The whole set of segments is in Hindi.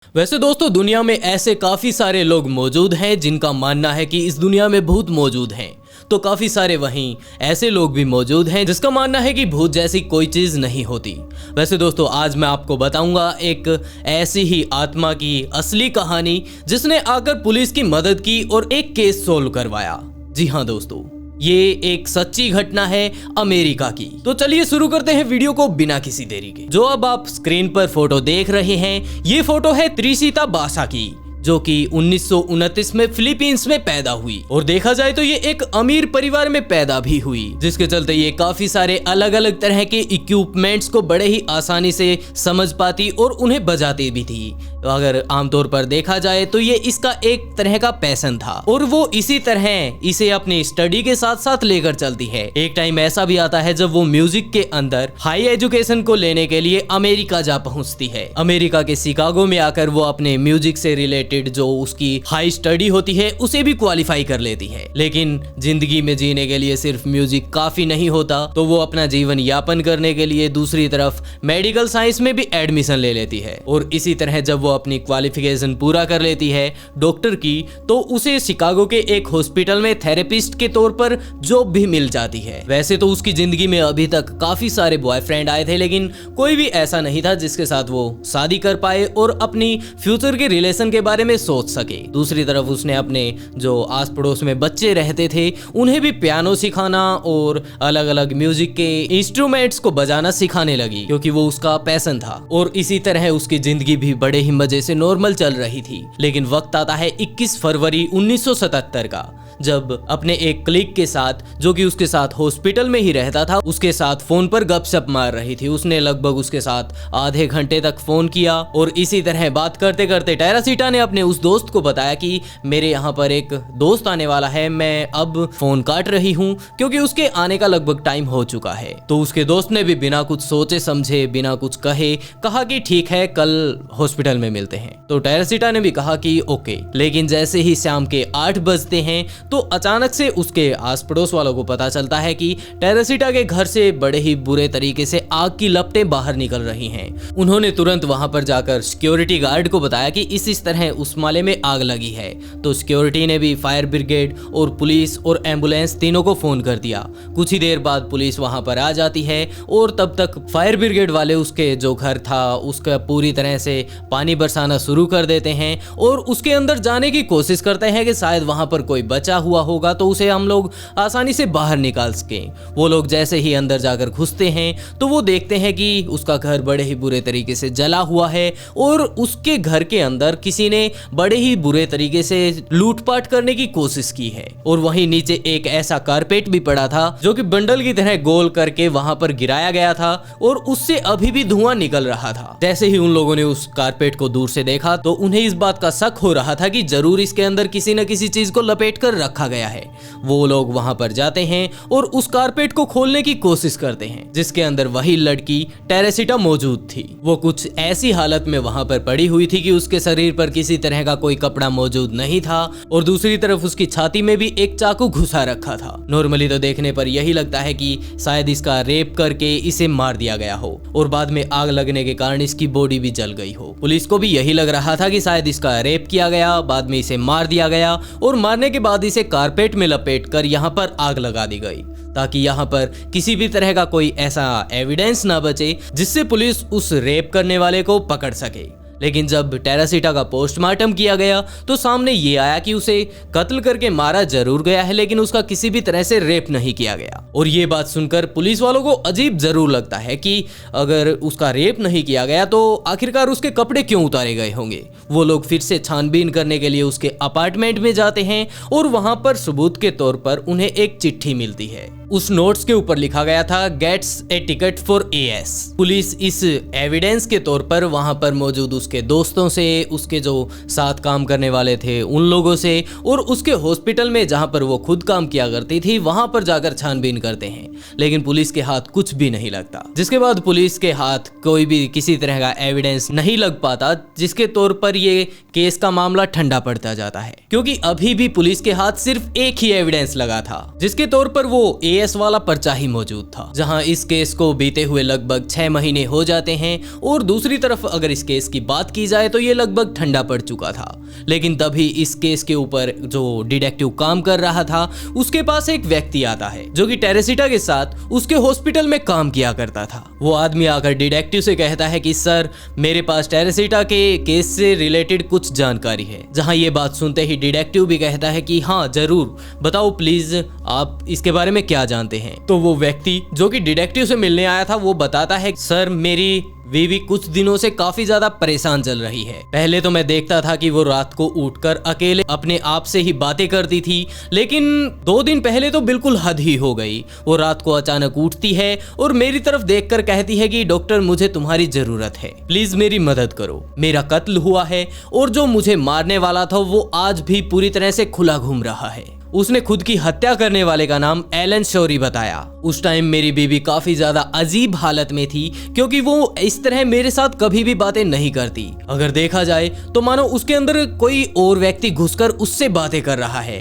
वैसे दोस्तों दुनिया में ऐसे काफी सारे लोग मौजूद हैं जिनका मानना है कि इस दुनिया में भूत मौजूद हैं। तो काफी सारे वहीं ऐसे लोग भी मौजूद हैं जिसका मानना है कि भूत जैसी कोई चीज नहीं होती। वैसे दोस्तों आज मैं आपको बताऊंगा एक ऐसी ही आत्मा की असली कहानी जिसने आकर पुलिस की मदद की और एक केस सोल्व करवाया। जी हाँ दोस्तों, ये एक सच्ची घटना है अमेरिका की। तो चलिए शुरू करते हैं वीडियो को बिना किसी देरी के। जो अब आप स्क्रीन पर फोटो देख रहे हैं, ये फोटो है त्रिशिता बासा की, जो कि 1929 में फिलीपींस में पैदा हुई। और देखा जाए तो ये एक अमीर परिवार में पैदा भी हुई, जिसके चलते ये काफी सारे अलग अलग तरह के इक्विपमेंट्स को बड़े ही आसानी से समझ पाती और उन्हें बजाती भी थी। तो अगर आमतौर पर देखा जाए तो ये इसका एक तरह का पैशन था और वो इसी तरह इसे अपनी स्टडी के साथ साथ लेकर चलती है। एक टाइम ऐसा भी आता है जब वो म्यूजिक के अंदर हाई एजुकेशन को लेने के लिए अमेरिका जा पहुंचती है। अमेरिका के शिकागो में आकर वो अपने म्यूजिक से रिलेटेड जो उसकी हाई स्टडी होती है उसे भी क्वालिफाई कर लेती है। लेकिन जिंदगी में जीने के लिए सिर्फ म्यूजिक काफी नहीं होता, तो वो अपना जीवन यापन करने के लिए दूसरी तरफ मेडिकल साइंस में भी एडमिशन ले लेती है। और इसी तरह जब वो अपनी क्वालिफिकेशन पूरा कर लेती है डॉक्टर की, तो उसे शिकागो के एक हॉस्पिटल में थेरेपिस्ट के तौर पर जॉब भी मिल जाती है। वैसे तो उसकी जिंदगी में अभी तक काफी सारे बॉयफ्रेंड आए थे, लेकिन कोई भी ऐसा नहीं था जिसके साथ वो शादी कर पाए और अपनी फ्यूचर के रिलेशन के बारे में सोच सके। दूसरी तरफ उसने अपने जो आस पड़ोस में बच्चे रहते थे उन्हें भी पियानो सिखाना और अलग अलग म्यूजिक के इंस्ट्रूमेंट्स को बजाना सिखाने लगी, क्योंकि वो उसका पैशन था। और इसी तरह उसकी जिंदगी भी बड़े ही मजे से नॉर्मल चल रही थी। लेकिन वक्त आता है 21 फरवरी 1977 का, जब अपने एक क्लिक के साथ, जो कि उसके साथ हॉस्पिटल में ही रहता था, उसके साथ फोन पर गपशप मार रही थी। उसने लगभग उसके साथ आधे घंटे तक फोन किया और इसी तरह बात करते करते टेरासीटा ने अपने उस दोस्त को बताया कि मेरे यहाँ पर एक दोस्त आने वाला है, मैं अब फोन काट रही हूँ क्योंकि उसके आने का लगभग टाइम हो चुका है। तो उसके दोस्त ने भी बिना कुछ सोचे समझे, बिना कुछ कहे, कहा कि ठीक है कल हॉस्पिटल में मिलते हैं। तो टेरासीटा ने भी कहा कि ओके। लेकिन जैसे ही शाम के 8 बजते हैं तो अचानक से उसके आस पड़ोस वालों को पता चलता है कि टेरासीटा के घर से बड़े ही बुरे तरीके से आग की लपटें बाहर निकल रही हैं। उन्होंने तुरंत वहां पर जाकर सिक्योरिटी गार्ड को बताया कि इस तरह उस माले में आग लगी है। तो सिक्योरिटी ने भी फायर ब्रिगेड और पुलिस और एम्बुलेंस तीनों को फोन कर दिया। कुछ ही देर बाद पुलिस वहां पर आ जाती है और तब तक फायर ब्रिगेड वाले उसके जो घर था उसका पूरी तरह से पानी बरसाना शुरू कर देते हैं और उसके अंदर जाने की कोशिश करते हैं कि शायद वहां पर कोई बचा हुआ होगा तो उसे हम लोग आसानी से बाहर निकाल सकें। वो लोग जैसे ही अंदर जाकर घुसते हैं तो वो देखते हैं कि उसका घर बड़े ही बुरे तरीके से जला हुआ है और उसके घर के अंदर किसी ने बड़े ही बुरे तरीके से लूटपाट करने की कोशिश की है। और वहीं नीचे एक ऐसा कारपेट भी पड़ा था जो कि बंडल की तरह गोल करके वहां पर गिराया गया था और उससे अभी भी धुआं निकल रहा था। जैसे ही उन लोगों ने उस कारपेट को दूर से देखा तो उन्हें इस बात का शक हो रहा था कि जरूर इसके अंदर किसी न किसी चीज को लपेट कर रखा गया है। वो लोग वहां पर जाते हैं और उस कारपेट को खोलने की कोशिश करते हैं, जिसके अंदर वही लड़की टेरासीटा मौजूद थी। वो कुछ ऐसी हालत में वहां पर पड़ी हुई थी कि उसके शरीर पर किसी तरह का कोई कपड़ा मौजूद नहीं था और दूसरी तरफ उसकी छाती में भी एक चाकू घुसा रखा था। नॉर्मली तो देखने पर यही लगता है कि शायद इसका रेप करके इसे मार दिया गया हो और बाद में आग लगने के कारण इसकी बॉडी भी जल गई हो। पुलिस को भी यही लग रहा था कि शायद इसका रेप किया गया, बाद में इसे मार दिया गया और मारने के बाद इसे कारपेट में लपेटकर यहाँ पर आग लगा दी गई, ताकि यहाँ पर किसी भी तरह का कोई ऐसा एविडेंस ना बचे जिससे पुलिस उस रेप करने वाले को पकड़ सके। लेकिन जब टेरासीटा का पोस्टमार्टम किया गया तो सामने ये आया कि उसे कत्ल करके मारा जरूर गया है, लेकिन उसका किसी भी तरह से रेप नहीं किया गया। और ये बात सुनकर पुलिस वालों को अजीब जरूर लगता है कि अगर उसका रेप नहीं किया गया तो आखिरकार उसके कपड़े क्यों उतारे गए होंगे। वो लोग फिर से छानबीन करने के लिए उसके अपार्टमेंट में जाते हैं और वहां पर सबूत के तौर पर उन्हें एक चिट्ठी मिलती है। उस नोट्स के ऊपर लिखा गया था gets a ticket for AS. Police इस एविडेंस के तौर पर वहां पर मौजूद उसके दोस्तों से, उसके जो साथ काम करने वाले थे उन लोगों से और उसके हॉस्पिटल में जहां पर वो खुद काम किया करती थी वहां पर जाकर छानबीन करते हैं। लेकिन पुलिस के हाथ कुछ भी नहीं लगता, जिसके बाद पुलिस के हाथ कोई भी किसी तरह का एविडेंस नहीं लग पाता, जिसके तौर पर ये केस का मामला ठंडा पड़ता जाता है, क्योंकि अभी भी पुलिस के हाथ सिर्फ एक ही एविडेंस लगा था, जिसके तौर पर वो एएस वाला पर्चा ही मौजूद था। जहां इस केस को बीते हुए लगभग 6 महीने हो जाते हैं और दूसरी तरफ अगर इस केस की बात बात की जाए तो ये लगभग ठंडा पड़ चुका था। लेकिन तभी इस केस के ऊपर जो डिटेक्टिव काम कर रहा था उसके पास एक व्यक्ति आता है जो कि टेरेसिटा के साथ उसके हॉस्पिटल में काम किया करता था। वो आदमी आकर डिटेक्टिव से कहता है कि सर, मेरे पास टेरेसिटा के केस से रिलेटेड कुछ जानकारी है। जहां ये बात सुनते ही डिटेक्टिव भी कहता है कि हाँ जरूर, बताओ प्लीज, आप इसके बारे में क्या जानते हैं। तो वो व्यक्ति जो कि डिटेक्टिव से मिलने आया था वो बताता है, सर मेरी बीवी कुछ दिनों से काफी ज्यादा परेशान चल रही है। पहले तो मैं देखता था कि वो रात को उठकर अकेले अपने आप से ही बातें करती थी, लेकिन 2 दिन पहले तो बिल्कुल हद ही हो गई। वो रात को अचानक उठती है और मेरी तरफ देखकर कहती है कि डॉक्टर, मुझे तुम्हारी जरूरत है, प्लीज मेरी मदद करो। मेरा कत्ल हुआ है और जो मुझे मारने वाला था वो आज भी पूरी तरह से खुला घूम रहा है। उसने खुद की हत्या करने वाले का नाम एलन शौरी बताया। उस टाइम मेरी बीवी काफी ज्यादा अजीब हालत में थी क्योंकि वो इस तरह मेरे साथ कभी भी बातें नहीं करती। अगर देखा जाए तो मानो उसके अंदर कोई और व्यक्ति घुसकर उससे बातें कर रहा है,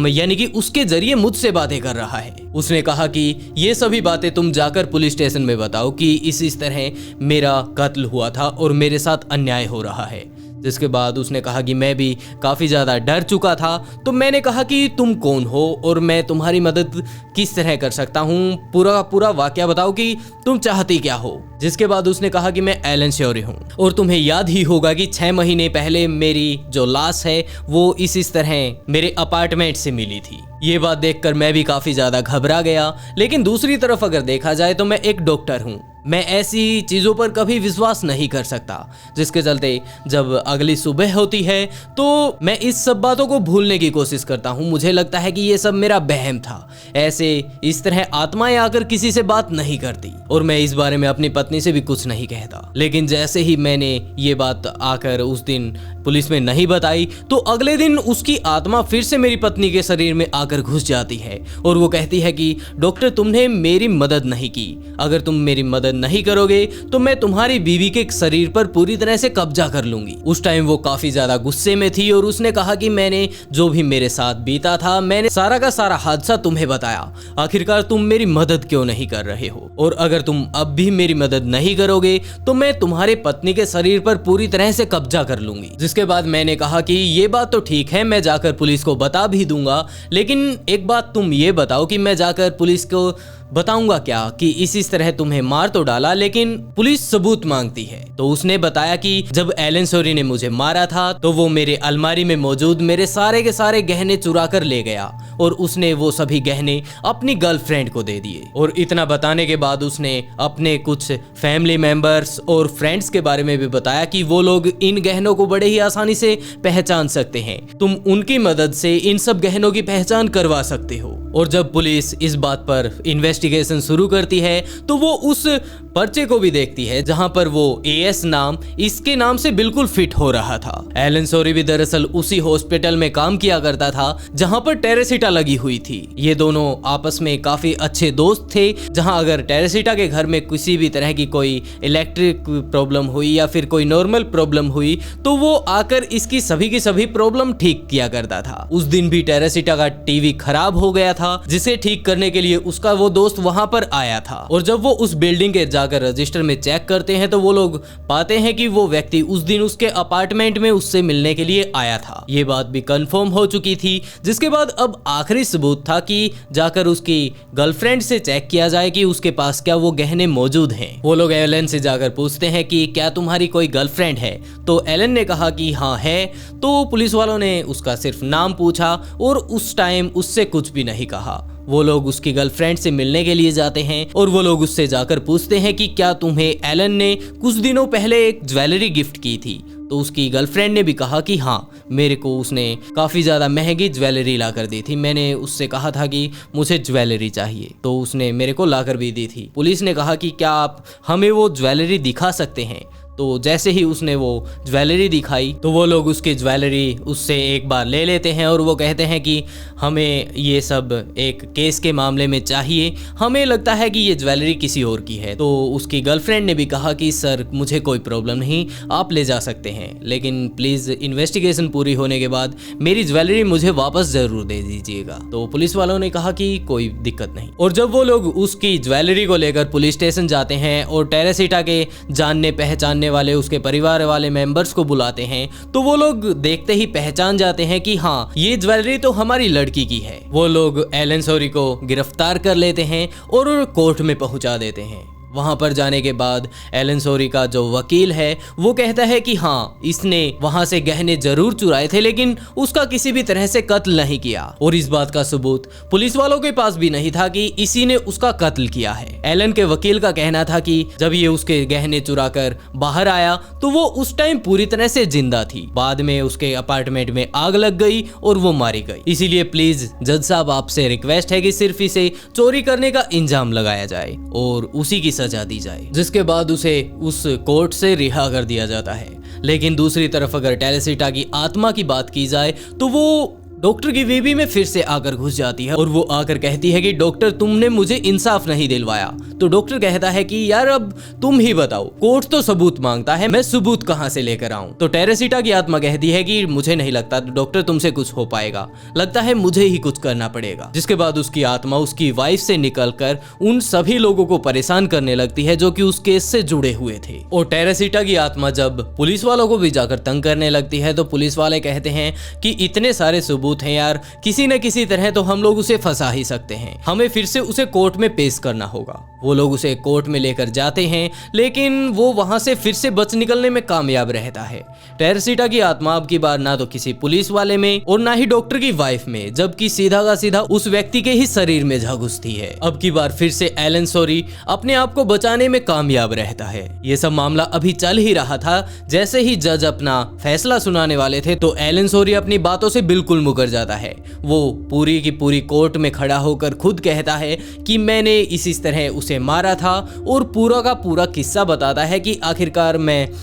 यानी कि उसके जरिए मुझसे बातें कर रहा है। उसने कहा कि ये सभी बातें तुम जाकर पुलिस स्टेशन में बताओ कि इस तरह मेरा कत्ल हुआ था और मेरे साथ अन्याय हो रहा है। जिसके बाद उसने कहा कि मैं भी काफ़ी ज़्यादा डर चुका था। तो मैंने कहा कि तुम कौन हो और मैं तुम्हारी मदद किस तरह कर सकता हूँ, पूरा वाकया बताओ कि तुम चाहती क्या हो। जिसके बाद उसने कहा कि मैं एलन शौरी हूँ और तुम्हें याद ही होगा कि 6 महीने पहले मेरी जो लाश है वो इस तरह मेरे अपार्टमेंट से मिली थी। ये बात देखकर मैं भी काफ़ी ज़्यादा घबरा गया। लेकिन दूसरी तरफ अगर देखा जाए तो मैं एक डॉक्टर हूँ, मैं ऐसी चीज़ों पर कभी विश्वास नहीं कर सकता। जिसके चलते जब अगली सुबह होती है तो मैं इस सब बातों को भूलने की कोशिश करता हूँ। मुझे लगता है कि ये सब मेरा वहम था, ऐसे इस तरह आत्माएं आकर किसी से बात नहीं करती और मैं इस बारे में अपनी पत्नी से भी कुछ नहीं कहता। लेकिन जैसे ही मैंने ये बात आकर उस दिन पुलिस में नहीं बताई तो अगले दिन उसकी आत्मा फिर से मेरी पत्नी के शरीर में आकर घुस जाती है और वो कहती है कि डॉक्टर, तुमने मेरी मदद नहीं की, अगर तुम मेरी मदद नहीं करोगे तो मैं तुम्हारी बीवी के शरीर पर पूरी तरह से कब्जा कर लूंगी। उस टाइम वो काफी ज्यादा गुस्से में थी और उसने कहा कि मैंने जो भी मेरे साथ बीता था, मैंने सारा का सारा हादसा तुम्हें बताया, आखिरकार तुम मेरी मदद क्यों नहीं कर रहे हो, और अगर तुम अब भी मेरी मदद नहीं करोगे तो मैं तुम्हारे पत्नी के शरीर पर पूरी तरह से कब्जा कर लूंगी। जिसके बाद मैंने कहा कि ये बात तो ठीक है, मैं जाकर पुलिस को बता भी दूंगा, लेकिन एक बात तुम ये बताओ कि मैं जाकर पुलिस को बताऊंगा क्या कि इस तरह तुम्हें मार तो डाला, लेकिन पुलिस सबूत मांगती है। तो उसने बताया कि जब एलन शौरी ने मुझे मारा था तो वो मेरे अलमारी में मौजूद मेरे सारे के सारे गहने चुरा कर ले गया और उसने वो सभी गहने अपनी गर्लफ्रेंड को दे दिए। और इतना बताने के बाद उसने अपने कुछ फैमिली मेंबर्स और फ्रेंड्स के बारे में भी बताया कि वो लोग इन गहनों को बड़े ही आसानी से पहचान सकते हैं, तुम उनकी मदद से इन सब गहनों की पहचान करवा सकते हो। और जब पुलिस इस बात पर इन्वेस्टिगेशन शुरू करती है तो वो उस पर्चे को भी देखती है जहां पर वो एएस नाम इसके नाम से बिल्कुल फिट हो रहा था। एलन शौरी भी दरअसल उसी हॉस्पिटल में काम किया करता था जहां पर टेरेसिटा लगी हुई थी। ये दोनों आपस में काफी अच्छे दोस्त थे, जहां अगर टेरेसिटा के घर में किसी भी तरह की कोई इलेक्ट्रिक प्रॉब्लम हुई या फिर कोई नॉर्मल प्रॉब्लम हुई तो वो आकर इसकी सभी की सभी प्रॉब्लम ठीक किया करता था। उस दिन भी टेरेसिटा का टीवी खराब हो गया था, जिसे ठीक करने के लिए उसका वो दोस्त वहां पर आया था। और जब वो उस बिल्डिंग के जाकर रजिस्टर में चेक करते हैं तो वो लोग पाते हैं कि वो व्यक्ति उस दिन उसके अपार्टमेंट में उससे मिलने के लिए आया था। ये बात भी कंफर्म हो चुकी थी। जिसके बाद अब आखिरी सबूत था कि जाकर उसकी गर्लफ्रेंड से चेक किया जाए कि उसके पास क्या वो गहने मौजूद हैं। वो लोग एलन से जाकर पूछते हैं कि क्या तुम्हारी कोई गर्लफ्रेंड है, तो एलन ने कहा कि हाँ है। तो पुलिस वालों ने उसका सिर्फ नाम पूछा और उस टाइम उससे कुछ भी नहीं कहा। वो लोग उसकी गर्लफ्रेंड से मिलने के लिए जाते हैं और वो लोग उससे जाकर पूछते हैं कि क्या तुम्हें एलन ने कुछ दिनों पहले एक ज्वेलरी गिफ्ट की थी। तो उसकी गर्लफ्रेंड ने भी कहा कि हाँ, मेरे को उसने काफ़ी ज़्यादा महंगी ज्वेलरी ला कर दी थी, मैंने उससे कहा था कि मुझे ज्वेलरी चाहिए, तो उसने मेरे को ला कर भी दी थी। पुलिस ने कहा कि क्या आप हमें वो ज्वेलरी दिखा सकते हैं। तो जैसे ही उसने वो ज्वेलरी दिखाई तो वो लोग उसकी ज्वेलरी उससे एक बार ले लेते हैं और वो कहते हैं कि हमें ये सब एक केस के मामले में चाहिए, हमें लगता है कि ये ज्वेलरी किसी और की है। तो उसकी गर्लफ्रेंड ने भी कहा कि सर मुझे कोई प्रॉब्लम नहीं, आप ले जा सकते हैं, लेकिन प्लीज़ इन्वेस्टिगेशन पूरी होने के बाद मेरी ज्वेलरी मुझे वापस ज़रूर दे दीजिएगा। तो पुलिस वालों ने कहा कि कोई दिक्कत नहीं। और जब वो लोग उसकी ज्वेलरी को लेकर पुलिस स्टेशन जाते हैं और टेरेसिटा के जानने पहचानने जानने वाले उसके परिवार वाले मेंबर्स को बुलाते हैं तो वो लोग देखते ही पहचान जाते हैं कि हाँ, ये ज्वेलरी तो हमारी लड़की की है। वो लोग एलन सोरी को गिरफ्तार कर लेते हैं और कोर्ट में पहुंचा देते हैं। वहां पर जाने के बाद एलन सोरी का जो वकील है वो कहता है कि हाँ, इसने वहां से गहने जरूर चुराए थे लेकिन उसका किसी भी तरह से कत्ल नहीं किया, और इस बात का सबूत पुलिस वालों के पास भी नहीं था कि इसी ने उसका कत्ल किया है। एलन के वकील का कहना था कि जब ये उसके गहने चुरा कर बाहर आया तो वो उस टाइम पूरी तरह से जिंदा थी। बाद में उसके अपार्टमेंट में आग लग गई और वो मारी गई। इसीलिए प्लीज जज साहब, आपसे रिक्वेस्ट है कि सिर्फ इसे चोरी करने का इल्जाम लगाया जाए और उसी की सजा दी जाए, जिसके बाद उसे उस कोर्ट से रिहा कर दिया जाता है। लेकिन दूसरी तरफ अगर टेरेसिटा की आत्मा की बात की जाए तो वो डॉक्टर की बेबी में फिर से आकर घुस जाती है और वो आकर कहती है कि डॉक्टर, तुमने मुझे इंसाफ नहीं दिलवाया। तो डॉक्टर कहता है कि यार अब तुम ही बताओ, कोर्ट तो सबूत मांगता है, मैं सबूत कहां से लेकर आऊं। तो टेरेसिटा की आत्मा कहती है कि मुझे नहीं लगता डॉक्टर तुमसे कुछ हो पाएगा, लगता है मुझे ही कुछ करना पड़ेगा। जिसके बाद उसकी आत्मा उसकी वाइफ से निकलकर उन सभी लोगों को परेशान करने लगती है जो कि उस केस से जुड़े हुए थे। और टेरेसिटा की आत्मा जब पुलिस वालों को भी जाकर तंग करने लगती है तो पुलिस वाले कहते हैं कि इतने सारे सबूत हैं यार, किसी न किसी तरह तो हम लोग उसे फंसा ही सकते हैं, हमें फिर से उसे कोर्ट में पेश करना होगा। वो लोग उसे कोर्ट में लेकर जाते हैं लेकिन वो वहां से फिर से बच निकलने में कामयाब रहता है। टेरेसिटा की आत्मा अब की बार ना तो किसी पुलिस वाले में और ना ही डॉक्टर की वाइफ में, जबकि सीधा का सीधा उस व्यक्ति के ही शरीर में जा घुसती है। अब की बार फिर से एलन सोरी अपने आप को बचाने में कामयाब रहता है। ये सब मामला अभी चल ही रहा था, जैसे ही जज अपना फैसला सुनाने वाले थे तो एलन सोरी अपनी बातों से बिल्कुल मुकर जाता है। वो पूरी की पूरी कोर्ट में खड़ा होकर खुद कहता है कि मैंने इस तरह उसे मारा था और पूरा का पूरा किस्सा बताता है कि आखिरकार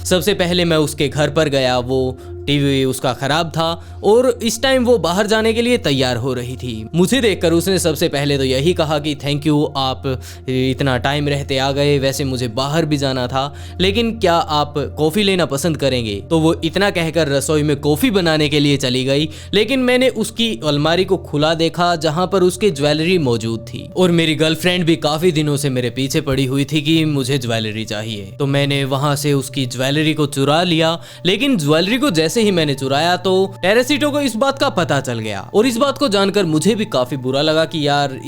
सबसे पहले मैं उसके घर पर गया, वो टीवी उसका खराब था और इस टाइम वो बाहर जाने के लिए तैयार हो रही थी। मुझे देखकर उसने सबसे पहले तो यही कहा कि थैंक यू, आप इतना टाइम रहते आ गए, वैसे मुझे बाहर भी जाना था, लेकिन क्या आप कॉफी लेना पसंद करेंगे। तो वो इतना कहकर रसोई में कॉफी बनाने के लिए चली गई, लेकिन मैंने उसकी अलमारी को खुला देखा जहां पर उसकी ज्वेलरी मौजूद थी और मेरी गर्लफ्रेंड भी काफी दिनों से मेरे पीछे पड़ी हुई थी कि मुझे ज्वेलरी चाहिए। तो मैंने वहां से उसकी ज्वेलरी को चुरा लिया, लेकिन ज्वेलरी को जैसे ही मैंने चुराया तो टेरेसिटा को इस बात का पता चल गया और इस बात को जानकर मुझे भी काफी बुरा लगा कि यार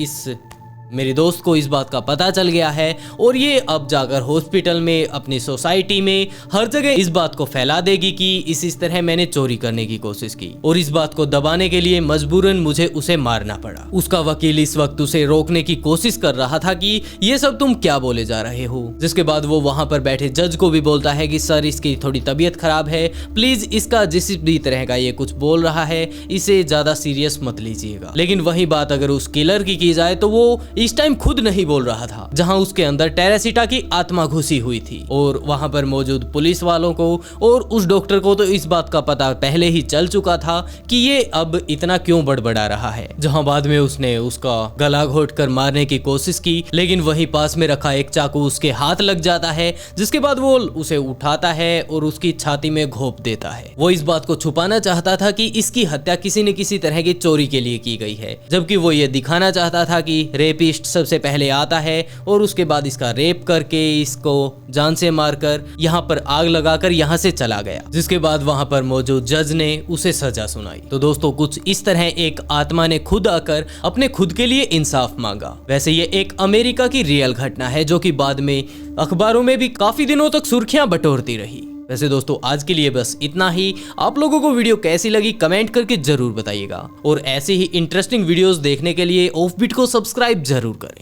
मेरे दोस्त को इस बात का पता चल गया है और ये अब जाकर हॉस्पिटल में, अपनी सोसाइटी में, हर जगह इस बात को फैला देगी कि इस तरह मैंने चोरी करने की कोशिश की और इस बात को दबाने के लिए मजबूरन मुझे उसे मारना पड़ा। उसका वकील इस वक्त उसे रोकने की कोशिश कर रहा था कि ये सब तुम क्या बोले जा रहे हो। जिसके बाद वो वहां पर बैठे जज को भी बोलता है कि सर, इसकी थोड़ी तबीयत खराब है, प्लीज इसका जिस भी तरह का ये कुछ बोल रहा है इसे ज्यादा सीरियस मत लीजिएगा। लेकिन वही बात अगर उस किलर की जाए तो वो इस टाइम खुद नहीं बोल रहा था, जहां उसके अंदर टेरेसिटा की आत्मा घुसी हुई थी और वहां पर मौजूद पुलिस वालों को और उस डॉक्टर को तो इस बात का पता पहले ही चल चुका था कि ये अब इतना क्यों बड़बड़ा रहा है। जहां बाद में उसने उसका गला घोट कर मारने की कोशिश की, लेकिन वहीं पास में रखा एक चाकू उसके हाथ लग जाता है, जिसके बाद वो उसे उठाता है और उसकी छाती में घोंप देता है। वो इस बात को छुपाना चाहता था कि इसकी हत्या किसी न किसी तरह की चोरी के लिए की गई है, जबकि वो ये दिखाना चाहता था कि रेपिस्ट सबसे पहले आता है और उसके बाद इसका रेप करके इसको जान से मारकर यहाँ पर आग लगाकर यहाँ से चला गया। जिसके बाद वहाँ पर मौजूद जज ने उसे सजा सुनाई। तो दोस्तों, कुछ इस तरह एक आत्मा ने खुद आकर अपने खुद के लिए इंसाफ मांगा। वैसे ये एक अमेरिका की रियल घटना है जो कि बाद में अखबारों में भी काफी दिनों तक सुर्खियां बटोरती रही। वैसे दोस्तों, आज के लिए बस इतना ही। आप लोगों को वीडियो कैसी लगी कमेंट करके जरूर बताइएगा और ऐसे ही इंटरेस्टिंग वीडियोस देखने के लिए ऑफबीट को सब्सक्राइब जरूर करें।